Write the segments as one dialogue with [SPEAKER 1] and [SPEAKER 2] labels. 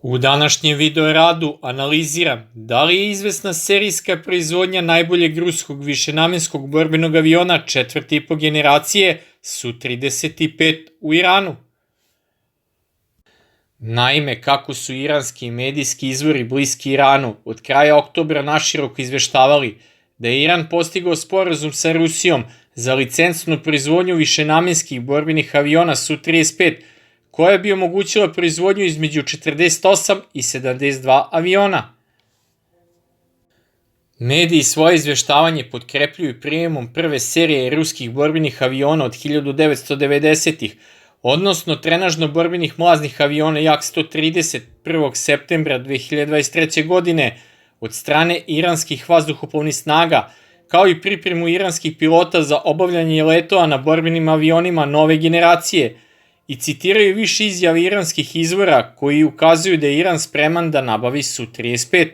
[SPEAKER 1] U današnjem video radu analiziram da li je izvesna serijska proizvodnja najboljeg ruskog višenamenskog borbenog aviona četvrte i po generacije Su-35 u Iranu. Naime, kako su iranski i medijski izvori bliski Iranu od kraja oktobra naširoko izveštavali da je Iran postigao sporazum sa Rusijom za licencnu proizvodnju višenamenskih borbenih aviona Su-35, koja bi omogućila proizvodnju između 48 i 72 aviona. Mediji svoje izveštavanje potkrepljuju prijemom prve serije ruskih borbenih aviona od 1990-ih, odnosno trenažno-borbenih mlaznih aviona Jak-130 1. septembra 2023. godine od strane iranskih vazduhoplovnih snaga, kao i pripremu iranskih pilota za obavljanje letova na borbenim avionima nove generacije, i citiraju više izjava iranskih izvora koji ukazuju da je Iran spreman da nabavi Su-35.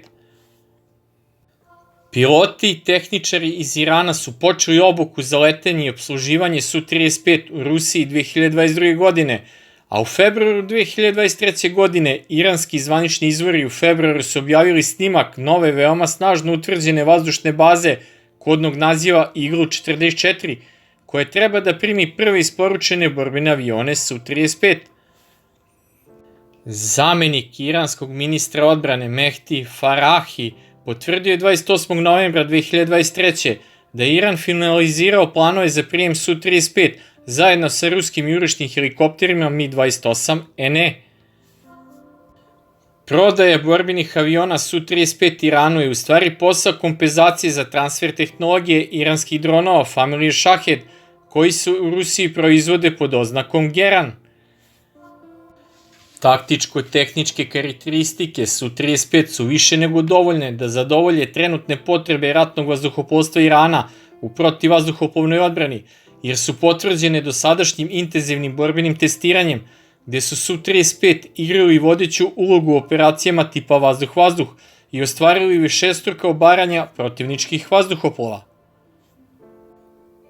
[SPEAKER 1] Piloti i tehničari iz Irana su počeli obuku za letenje i opsluživanje Su-35 u Rusiji 2022. godine, a u februaru 2023. godine iranski zvanični izvori u februaru su objavili snimak nove veoma snažno utvrđene vazdušne baze kodnog naziva Iglu-44, koje treba da primi prve isporučene borbene avione Su-35. Zamenik iranskog ministra odbrane Mehdi Farahi potvrdio je 28. novembra 2023. da je Iran finalizirao planove za prijem Su-35 zajedno sa ruskim jurišnim helikopterima Mi-28NE. Prodaja borbenih aviona Su-35 Iranu je u stvari posao kompenzacije za transfer tehnologije iranskih dronova familije Shahed, koji se u Rusiji proizvode pod oznakom Geran. Taktičko-tehničke karakteristike Su-35 su više nego dovoljne da zadovolje trenutne potrebe ratnog vazduhoplovstva Irana u protivvazduhoplovnoj odbrani, jer su potvrđene dosadašnjim intenzivnim borbenim testiranjem, gde su Su-35 igrali vodeću ulogu u operacijama tipa vazduh-vazduh i ostvarili višestruka obaranja protivničkih vazduhoplova.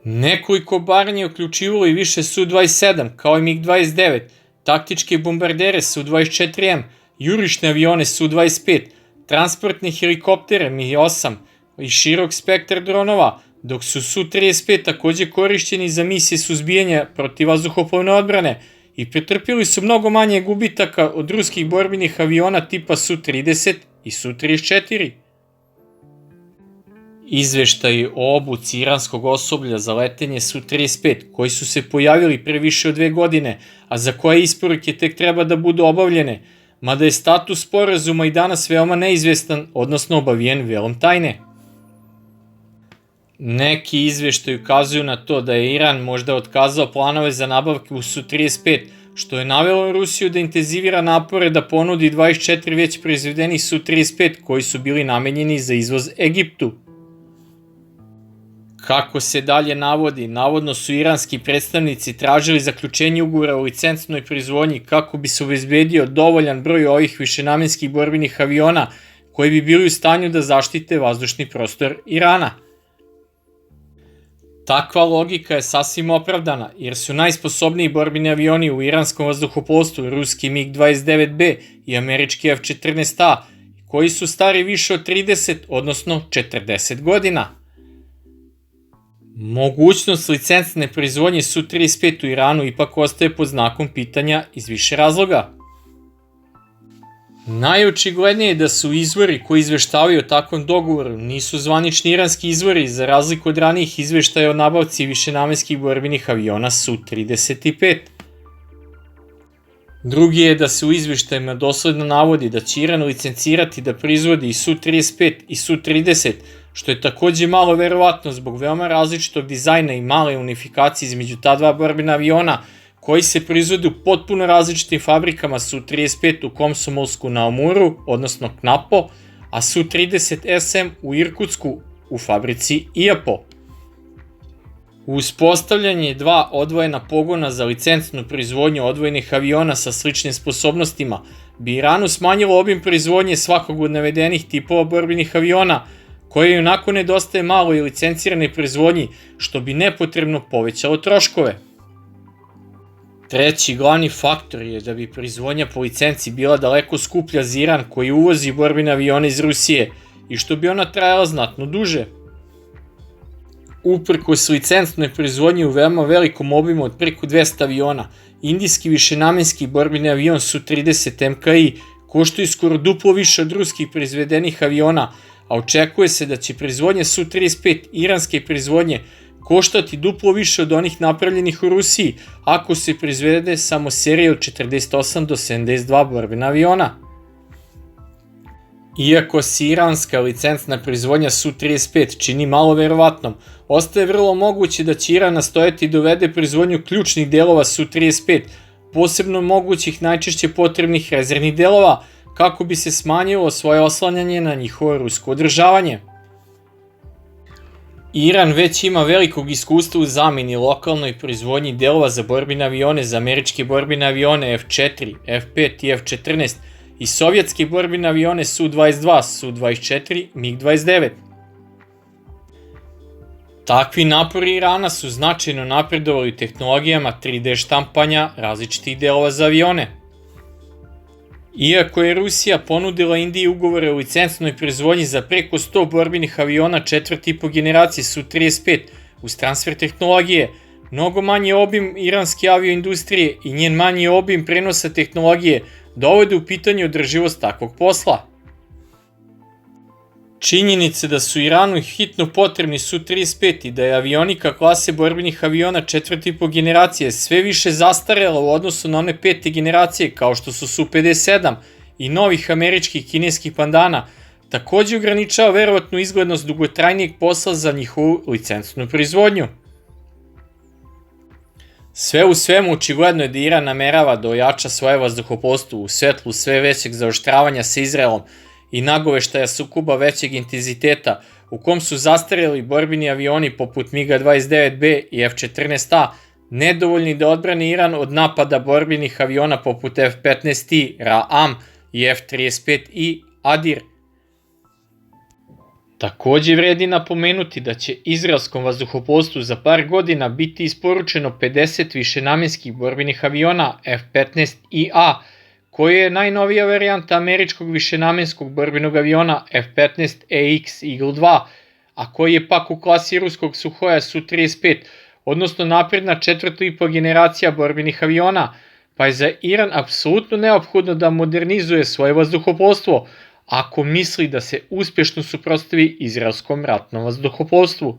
[SPEAKER 1] Nekoliko obaranja je uključivalo i više Su-27, kao i MiG-29, taktičke bombardere Su-24M, jurišne avione Su-25, transportne helikoptere Mi-8 i širok spektar dronova, dok su Su-35 takođe korišćeni za misije suzbijanja protivvazduhoplovne odbrane i pretrpili su mnogo manje gubitaka od ruskih borbenih aviona tipa Su-30 i Su-34. Izveštaji o obuci iranskog osoblja za letenje Su-35, koji su se pojavili pre više od 2 godine, a za koje isporuke tek treba da budu obavljene, mada je status sporazuma i danas veoma neizvestan, odnosno obavijen velom tajne. Neki izveštaji ukazuju na to da je Iran možda otkazao planove za nabavke u Su-35, što je navelo Rusiju da intenzivira napore da ponudi 24 već proizvedenih Su-35 koji su bili namenjeni za izvoz Egiptu. Kako se dalje navodi, navodno su iranski predstavnici tražili zaključenje ugovora o licencnoj proizvodnji kako bi se obezbedio dovoljan broj ovih višenamenskih borbenih aviona koji bi bili u stanju da zaštite vazdušni prostor Irana. Takva logika je sasvim opravdana, jer su najsposobniji borbeni avioni u iranskom vazduhoplovstvu ruski MiG-29B i američki F-14A, koji su stari više od 30, odnosno 40 godina. Mogućnost licencne proizvodnje Su-35 u Iranu ipak ostaje pod znakom pitanja iz više razloga. Najočiglednije je da su izvori koji izveštavaju o takvom dogovoru nisu zvanični iranski izvori, za razliku od ranijih izveštaja o nabavci višenamenskih borbenih aviona Su-35. Drugi je da se u izveštajima dosledno navodi da će Iran licencirati da proizvodi i Su-35 i Su-30, što je takođe malo verovatno zbog veoma različitog dizajna i male unifikacije između ta dva borbena aviona, koji se proizvode u potpuno različitim fabrikama Su-35 u Komsomolsku na Amuru, odnosno Knapo, a Su-30SM u Irkutsku u fabrici IAPO. Uspostavljanje dva odvojena pogona za licencnu proizvodnju odvojenih aviona sa sličnim sposobnostima bi Iranu smanjilo obim proizvodnje svakog od navedenih tipova borbenih aviona, koje i onako nedostaje malo i licencirane proizvodnji, što bi nepotrebno povećalo troškove. Treći glavni faktor je da bi proizvodnja po licenci bila daleko skuplja za Iran koji uvozi borbene avione iz Rusije i što bi ona trajala znatno duže. Uprkos licencnoj proizvodnji u veoma velikom obimu od preko 200 aviona, indijski višenamenski borbeni avion Su-30 MKI koštaju skoro duplo više od ruskih proizvedenih aviona, a očekuje se da će proizvodnja Su-35 iranske proizvodnje koštati duplo više od onih napravljenih u Rusiji ako se proizvede samo serija od 48 do 72 borbena aviona. Iako se iranska licencna proizvodnja Su-35 čini malo verovatnom, ostaje vrlo moguće da će Iran nastojati da uvede proizvodnju ključnih delova Su-35, posebno mogućih najčešće potrebnih rezervnih delova, kako bi se smanjilo svoje oslanjanje na njihovo rusko održavanje. Iran već ima velikog iskustva u zameni lokalnoj proizvodnji delova za borbene avione za američke borbene avione F-4, F-5 i F-14 i sovjetske borbene avione Su-22, Su-24, MiG-29. Takvi napori Irana su značajno napredovali u tehnologijama 3D štampanja različitih delova za avione. Iako je Rusija ponudila Indiji ugovore o licencnoj proizvodnji za preko 100 borbenih aviona četvrte i po generacije Su-35 uz transfer tehnologije, mnogo manji obim iranske avioindustrije i njen manji obim prenosa tehnologije dovode u pitanje održivost takvog posla. Činjenice da su Iranu hitno potrebni Su-35 i da je avionika klase borbenih aviona četvrte i po generacije sve više zastarela u odnosu na one pete generacije kao što su Su-57 i novih američkih kineskih pandana, takođe ograničava verovatnu izglednost dugotrajnijeg posla za njihovu licencnu proizvodnju. Sve u svemu očigledno je da Iran namerava da ojača svoje vazduhoplovstvo u svetlu sve većeg zaoštravanja sa Izraelom i nagoveštaja sukoba većeg intenziteta u kom su zastareli borbeni avioni poput MiG-29B i F-14A nedovoljni da odbrane Iran od napada borbenih aviona poput F-15I, Ra-Am i F-35I, Adir. Takođe vredi napomenuti da će izraelskom vazduhoplovstvu za par godina biti isporučeno 50 višenamenskih borbenih aviona F-15IA, koji je najnovija varijanta američkog višenamenskog borbenog aviona F-15EX Eagle II, a koji je pak u klasi ruskog Suhoja Su-35, odnosno napredna četvrta i po generacija borbenih aviona, pa je za Iran apsolutno neophodno da modernizuje svoje vazduhoplovstvo, ako misli da se uspešno suprotstavi izraelskom ratnom vazduhoplovstvu.